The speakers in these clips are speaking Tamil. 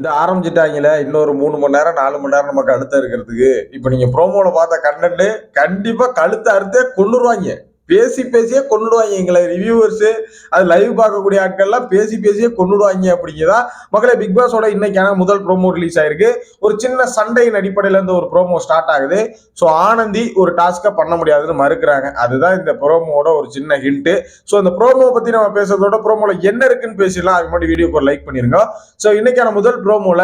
இந்த ஆரம்பிச்சுட்டாங்களே இன்னொரு 3 மணி நேரம் 4 மணி நேரம் நமக்கு அடுத்த இருக்கிறதுக்கு. இப்ப நீங்க ப்ரோமோல பார்த்த கண்டென்ட் கண்டிப்பா கழுத்தை அறுத்தே கொன்னுருவாங்க. பேசி பேசியே கொன்னுடுவாங்க எங்களை ரிவ்யூவர்ஸ், அது லைவ் பார்க்கக்கூடிய ஆட்கள்லாம் பேசி பேசியே கொன்னுடுவாங்க அப்படிங்கிறதா மக்களே. பிக் பாஸோட இன்னைக்கான முதல் ப்ரோமோ ரிலீஸ் ஆயிருக்கு. ஒரு சின்ன சண்டையின் அடிப்படையில இருந்து ஒரு ப்ரோமோ ஸ்டார்ட் ஆகுது. ஸோ ஆனந்தி ஒரு டாஸ்கை பண்ண முடியாதுன்னு மறுக்கிறாங்க. அதுதான் இந்த ப்ரோமோட ஒரு சின்ன ஹிண்ட். ஸோ இந்த ப்ரோமோ பத்தி நம்ம பேசுறதோட ப்ரோமோல என்ன இருக்குன்னு பேசிடலாம். அதுக்கு முன்னாடி வீடியோக்கு ஒரு லைக் பண்ணிருங்க. ஸோ இன்னைக்கான முதல் ப்ரோமோல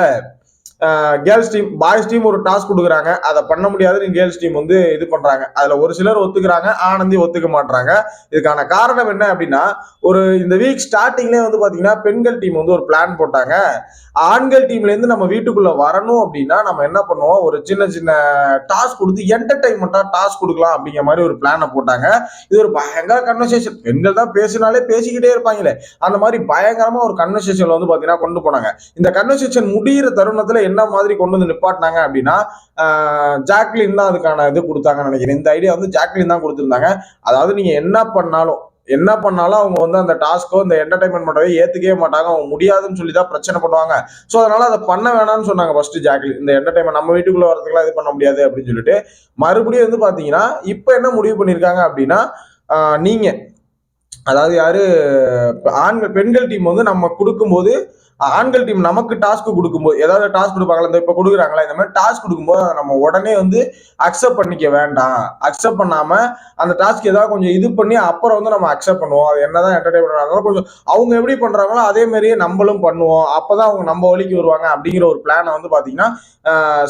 கேர்ள்ஸ் டீம் பாய்ஸ் டீம் ஒரு டாஸ்க் கொடுக்குறாங்க. அதை பண்ண முடியாதுன்னு கேர்ள்ஸ் டீம் வந்து இது பண்றாங்க. அதுல ஒரு சிலர் ஒத்துக்கிறாங்க, ஆனந்தி ஒத்துக்க மாட்டாங்க. இதுக்கான காரணம் என்ன அப்படின்னா, ஒரு இந்த வீக் ஸ்டார்டிங்லேயே வந்து பாத்தீங்கன்னா பெண்கள் டீம் வந்து ஒரு பிளான் போட்டாங்க. ஆண்கள் டீம்ல இருந்து நம்ம வீட்டுக்குள்ள வரணும் அப்படின்னா நம்ம என்ன பண்ணுவோம், ஒரு சின்ன சின்ன டாஸ்க் கொடுத்து என்டர்டைன்மெண்டா டாஸ்க் கொடுக்கலாம் அப்படிங்கிற மாதிரி ஒரு பிளானை போட்டாங்க. இது ஒரு பயங்கர கன்வர்சேஷன். பெண்கள் தான் பேசினாலே பேசிக்கிட்டே இருப்பாங்களே, அந்த மாதிரி பயங்கரமா ஒரு கன்வர்சேஷன்ல வந்து பாத்தீங்கன்னா கொண்டு போனாங்க. இந்த கன்வர்சேஷன் முடிகிற தருணத்துல என்ன மாதிரி கொண்டு வந்து நிப்பாட்டினாங்க அப்படின்னா, ஜாக்லின் தான் அதுக்கான இது கொடுத்தாங்கன்னு நினைக்கிறேன். இந்த ஐடியா வந்து ஜாக்லின் தான் கொடுத்துருந்தாங்க. அதாவது நீங்க என்ன பண்ணாலும் அவங்க வந்து அந்த டாஸ்க்கோ இந்த என்டர்டைன்மெண்ட் பண்றதை ஏத்துக்கவே மாட்டாங்க. அவங்க முடியாதுன்னு சொல்லி தான் பிரச்சனை பண்ணுவாங்க. ஸோ அதனால அதை பண்ண வேணாம்னு சொன்னாங்க ஃபர்ஸ்ட் ஜாக்லின். இந்த என்டர்டைன்மெண்ட் நம்ம வீட்டுக்குள்ள வரதுக்குலாம் இது பண்ண முடியாது அப்படின்னு சொல்லிட்டு மறுபடியும் வந்து பாத்தீங்கன்னா இப்ப என்ன முடிவு பண்ணிருக்காங்க அப்படின்னா, நீங்க அதாவது யாரு ஆண்கள் பெண்கள் டீம் வந்து நம்ம கொடுக்கும்போது, ஆண்கள் டீம் நமக்கு டாஸ்க் கொடுக்கும்போது, ஏதாவது டாஸ்க் கொடுப்பாங்களா, இந்த இப்ப கொடுக்குறாங்களா, இந்த மாதிரி டாஸ்க் கொடுக்கும்போது நம்ம உடனே வந்து அக்செப்ட் பண்ணிக்க வேண்டாம். அக்செப்ட் பண்ணாம அந்த டாஸ்க் ஏதாவது கொஞ்சம் இது பண்ணி அப்புறம் வந்து நம்ம அக்செப்ட் பண்ணுவோம். அது என்னதான் என்டர்டைன்மெண்ட் ஆனாலும் கொஞ்சம் அவங்க எப்படி பண்றாங்களோ அதே மாதிரியே நம்மளும் பண்ணுவோம். அப்பதான் அவங்க நம்ம வழிக்கு வருவாங்க அப்படிங்கிற ஒரு பிளானை வந்து பாத்தீங்கன்னா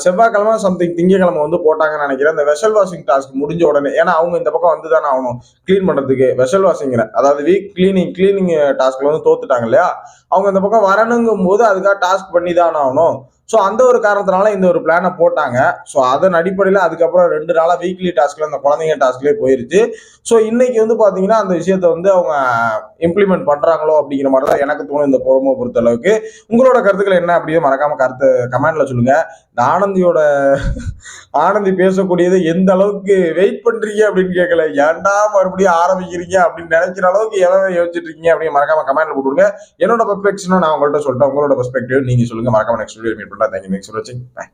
செவ்வாய்க்கிழமை சம்திங் திங்கக்கிழமை வந்து போட்டாங்கன்னு நினைக்கிறேன். இந்த வெஷல் வாஷிங் டாஸ்க் முடிஞ்ச உடனே, ஏன்னா அவங்க இந்த பக்கம் வந்து தானே ஆகணும் கிளீன் பண்றதுக்கு. வெஷல் வாஷிங்கிற அதாவது வீக் கிளீனிங் டாஸ்க்ல வந்து தோத்துட்டாங்க இல்லையா, அவங்க இந்த பக்கம் வரணுங்கும் போது அதுக்காக டாஸ்க் பண்ணி தான் ஆகணும். ஸோ அந்த ஒரு காரணத்தினால இந்த ஒரு பிளானை போட்டாங்க. ஸோ அதன் அடிப்படையில் அதுக்கப்புறம் 2 நாளா வீக்லி டாஸ்க்ல அந்த குழந்தைங்க டாஸ்க்லேயே போயிருச்சு. ஸோ இன்னைக்கு வந்து பாத்தீங்கன்னா அந்த விஷயத்த வந்து அவங்க இம்ப்ளிமெண்ட் பண்றாங்களோ அப்படிங்கிற மாதிரி தான் எனக்கு தோணும் இந்த ப்ரோமோ பொறுத்த அளவுக்கு. உங்களோட கருத்துக்கள் என்ன அப்படின்னு மறக்காம கருத்து கமெண்ட்ல சொல்லுங்க. இந்த ஆனந்தி பேசக்கூடியது எந்த அளவுக்கு வெயிட் பண்றீங்க அப்படின்னு கேட்கல, ஏன்டா மறுபடியும் ஆரம்பிக்கிறீங்க அப்படின்னு நினைக்கிற அளவுக்கு எவ்வளவு யோசிச்சுட்டு இருக்கீங்க அப்படின்னு மறக்காம கமெண்ட்ல போட்டுருங்க. என்னோட பெர்ஸ்பெக்டிவ் நான் உங்கள்கிட்ட சொல்லிட்டேன். உங்களோட பெர்ஸ்பெக்டிவ் நீங்க சொல்லுங்க. மறக்காம நெக்ஸ்ட் வீடியோ மீட் பண்ணலாம். தேங்க்யூ. நெக்ஸ்ட் வாட்சிங். பை.